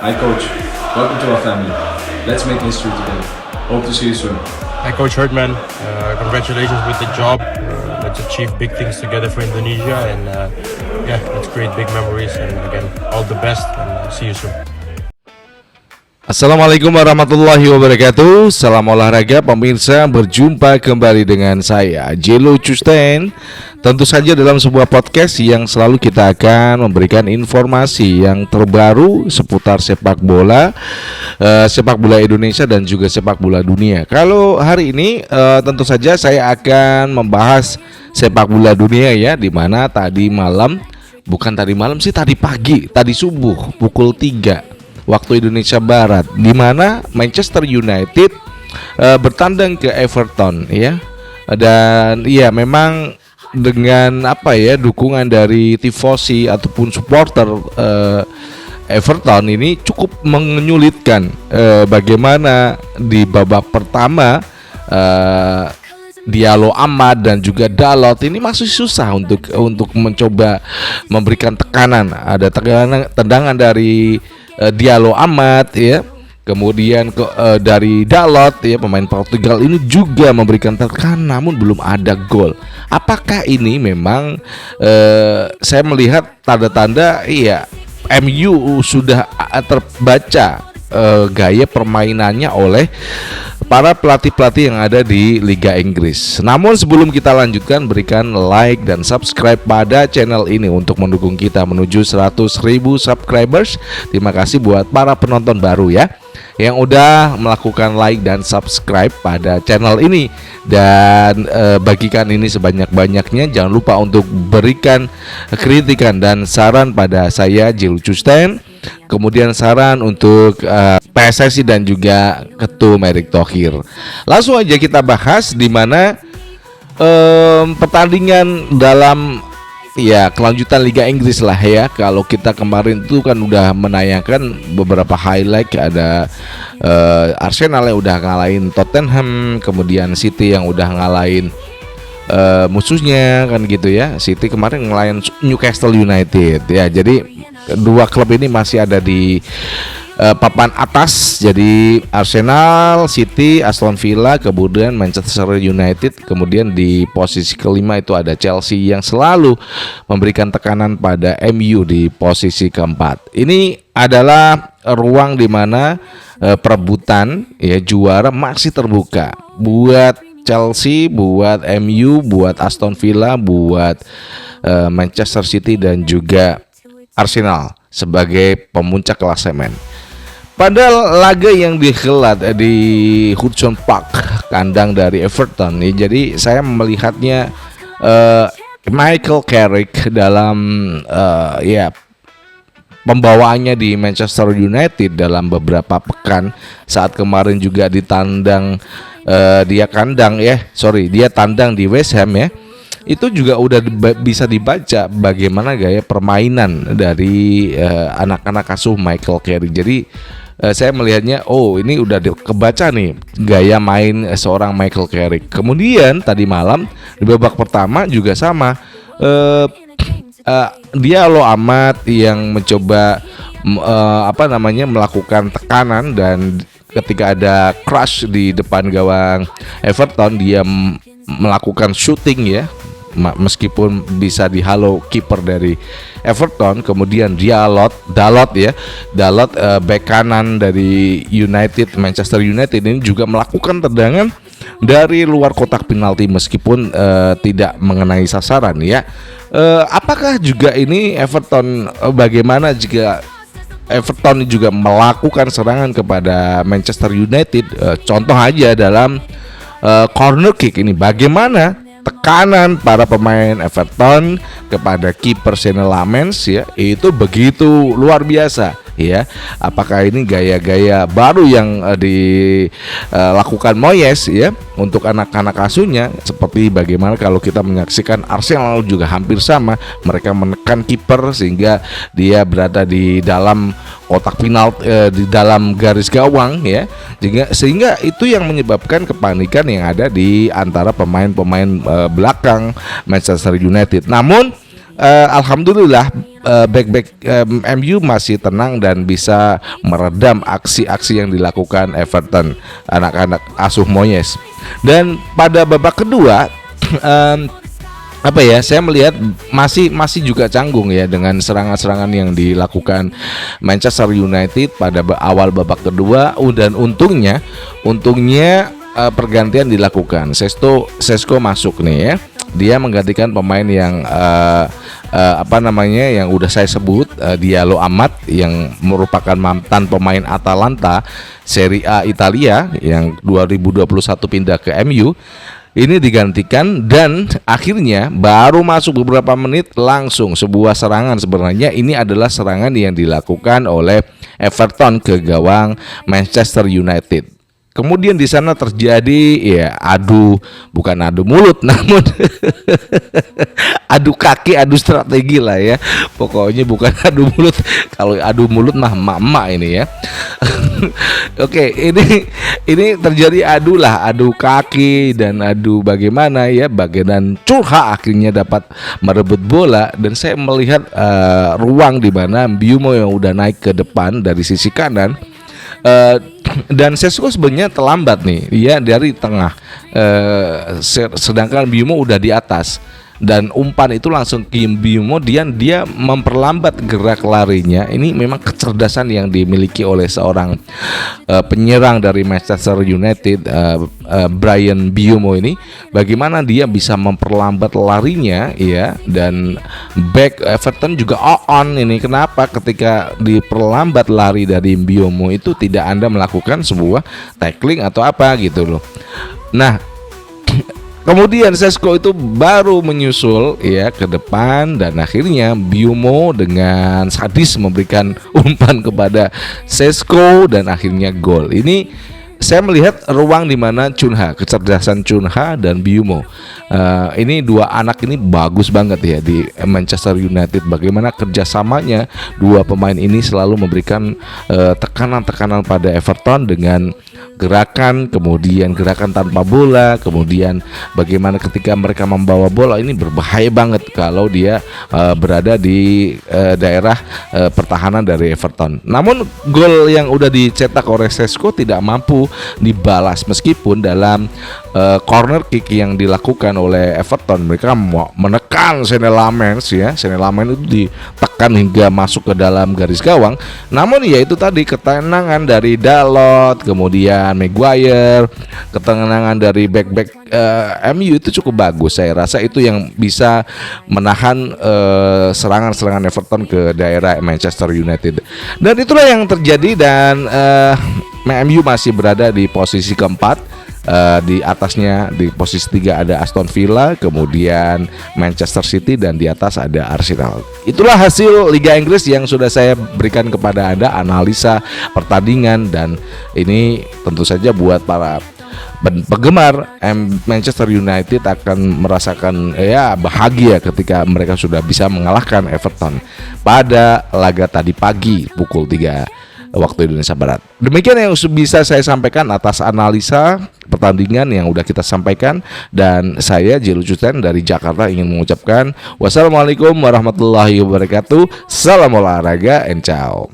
Hi coach, welcome to our family. Let's make history together. Hope to see you soon. Hi Coach Herdman, congratulations with the job. Let's achieve big things together for Indonesia and let's create big memories and again, all the best and see you soon. Assalamualaikum warahmatullahi wabarakatuh. Salam olahraga pemirsa, berjumpa kembali dengan saya Jelo Custen. Tentu saja dalam sebuah podcast yang selalu kita akan memberikan informasi yang terbaru seputar sepak bola Indonesia dan juga sepak bola dunia. Kalau hari ini tentu saja saya akan membahas sepak bola dunia ya, dimana tadi pagi, tadi subuh pukul 3 waktu Indonesia Barat, di mana Manchester United bertandang ke Everton ya. Dan ya memang dengan dukungan dari tifosi ataupun supporter Everton ini cukup menyulitkan bagaimana di babak pertama Diallo Amad dan juga Dalot ini masih susah untuk mencoba memberikan tekanan. Ada tendangan dari Diallo Amad ya, kemudian dari Dalot ya, pemain Portugal ini juga memberikan tekanan namun belum ada gol. Apakah ini memang saya melihat tanda-tanda MU sudah terbaca gaya permainannya oleh para pelatih-pelatih yang ada di Liga Inggris. Namun sebelum kita lanjutkan, berikan like dan subscribe pada channel ini untuk mendukung kita menuju 100.000 subscribers. Terima kasih buat para penonton baru ya yang udah melakukan like dan subscribe pada channel ini. Dan bagikan ini sebanyak-banyaknya. Jangan lupa untuk berikan kritikan dan saran pada saya Jelo Custen. Kemudian saran untuk PSSI dan juga Ketum Erick Thohir. Langsung aja kita bahas di mana pertandingan dalam kelanjutan Liga Inggris lah ya. Kalau kita kemarin itu kan udah menayangkan beberapa highlight, ada Arsenal yang udah ngalahin Tottenham, kemudian City yang udah ngalahin musuhnya kan gitu ya. City kemarin ngalahin Newcastle United ya. Jadi dua klub ini masih ada di papan atas. Jadi Arsenal, City, Aston Villa, kemudian Manchester United, kemudian di posisi kelima itu ada Chelsea yang selalu memberikan tekanan pada MU di posisi keempat. Ini adalah ruang di mana perebutan juara masih terbuka buat Chelsea, buat MU, buat Aston Villa, buat Manchester City dan juga Arsenal sebagai pemuncak klasemen. Pada laga yang dihelat di Hudson Park, kandang dari Everton nih, jadi saya melihatnya Michael Carrick dalam pembawaannya di Manchester United dalam beberapa pekan, saat kemarin juga dia tandang di West Ham ya. Itu juga udah bisa dibaca bagaimana gaya permainan dari anak-anak asuh Michael Carrick. Jadi saya melihatnya ini udah kebaca nih gaya main seorang Michael Carrick. Kemudian tadi malam di babak pertama juga sama, Diallo Amad yang mencoba melakukan tekanan, dan ketika ada crush di depan gawang Everton, dia melakukan shooting ya, meskipun bisa dihalau kiper dari Everton. Kemudian Dalot back kanan dari Manchester United ini juga melakukan tendangan dari luar kotak penalti meskipun tidak mengenai sasaran ya. Apakah juga ini Everton, bagaimana jika Everton juga melakukan serangan kepada Manchester United? Contoh aja dalam corner kick ini, bagaimana tekanan para pemain Everton kepada kiper Senne Lammens ya, itu begitu luar biasa ya. Apakah ini gaya-gaya baru yang dilakukan Moyes ya untuk anak-anak asuhnya? Seperti bagaimana kalau kita menyaksikan Arsenal juga hampir sama, mereka menekan kiper sehingga dia berada di dalam kotak penalti, di dalam garis gawang ya, sehingga itu yang menyebabkan kepanikan yang ada di antara pemain-pemain belakang Manchester United. Namun alhamdulillah back MU masih tenang dan bisa meredam aksi-aksi yang dilakukan Everton, anak-anak asuh Moyes. Dan pada babak kedua apa ya, saya melihat masih juga canggung ya dengan serangan-serangan yang dilakukan Manchester United pada awal babak kedua. Dan untungnya pergantian dilakukan. Sesko masuk nih ya. Dia menggantikan pemain yang yang udah saya sebut, Diallo Amat, yang merupakan mantan pemain Atalanta Serie A Italia yang 2021 pindah ke MU. Ini digantikan dan akhirnya baru masuk beberapa menit langsung sebuah serangan. Sebenarnya ini adalah serangan yang dilakukan oleh Everton ke gawang Manchester United. Kemudian di sana terjadi ya bukan adu mulut, namun adu kaki, adu strategi lah ya. Pokoknya bukan adu mulut. Kalau adu mulut mah emak-emak ini ya. Oke, ini terjadi adu kaki dan adu bagaimana ya, bagian Chunha akhirnya dapat merebut bola. Dan saya melihat ruang di mana Mbeumo yang udah naik ke depan dari sisi kanan. Dan Sesko sebenarnya terlambat nih, dia dari tengah, sedangkan Mbeumo udah di atas. Dan umpan itu langsung ke Mbeumo, dia memperlambat gerak larinya. Ini memang kecerdasan yang dimiliki oleh seorang penyerang dari Manchester United, Bryan Mbeumo ini. Bagaimana dia bisa memperlambat larinya ya. Dan back Everton juga on ini. Kenapa ketika diperlambat lari dari Mbeumo itu tidak Anda melakukan sebuah tackling atau apa gitu loh. Nah, kemudian Sesko itu baru menyusul ya ke depan, dan akhirnya Mbeumo dengan sadis memberikan umpan kepada Sesko dan akhirnya gol. Ini saya melihat ruang di mana kecerdasan Chunha dan Mbeumo. Ini dua anak ini bagus banget ya di Manchester United. Bagaimana kerjasamanya dua pemain ini selalu memberikan tekanan-tekanan pada Everton dengan gerakan, kemudian gerakan tanpa bola, kemudian bagaimana ketika mereka membawa bola. Ini berbahaya banget kalau dia berada di daerah pertahanan dari Everton. Namun gol yang udah dicetak oleh Sesko tidak mampu dibalas, meskipun dalam corner kick yang dilakukan oleh Everton mereka menekan Senne Lammens ya. Senne Lammens itu ditekan hingga masuk ke dalam garis gawang. Namun ya itu tadi, ketenangan dari Dalot, kemudian Maguire, ketenangan dari back MU itu cukup bagus. Saya rasa itu yang bisa menahan serangan-serangan Everton ke daerah Manchester United. Dan itulah yang terjadi, dan MU masih berada di posisi keempat. Di atasnya di posisi 3 ada Aston Villa, kemudian Manchester City, dan di atas ada Arsenal. Itulah hasil Liga Inggris yang sudah saya berikan kepada Anda, analisa pertandingan. Dan ini tentu saja buat para penggemar Manchester United akan merasakan ya bahagia ketika mereka sudah bisa mengalahkan Everton pada laga tadi pagi pukul 3 waktu Indonesia Barat. Demikian yang bisa saya sampaikan atas analisa pertandingan yang udah kita sampaikan, dan saya Jilu Cuten dari Jakarta ingin mengucapkan wassalamualaikum warahmatullahi wabarakatuh. Salam olahraga and ciao.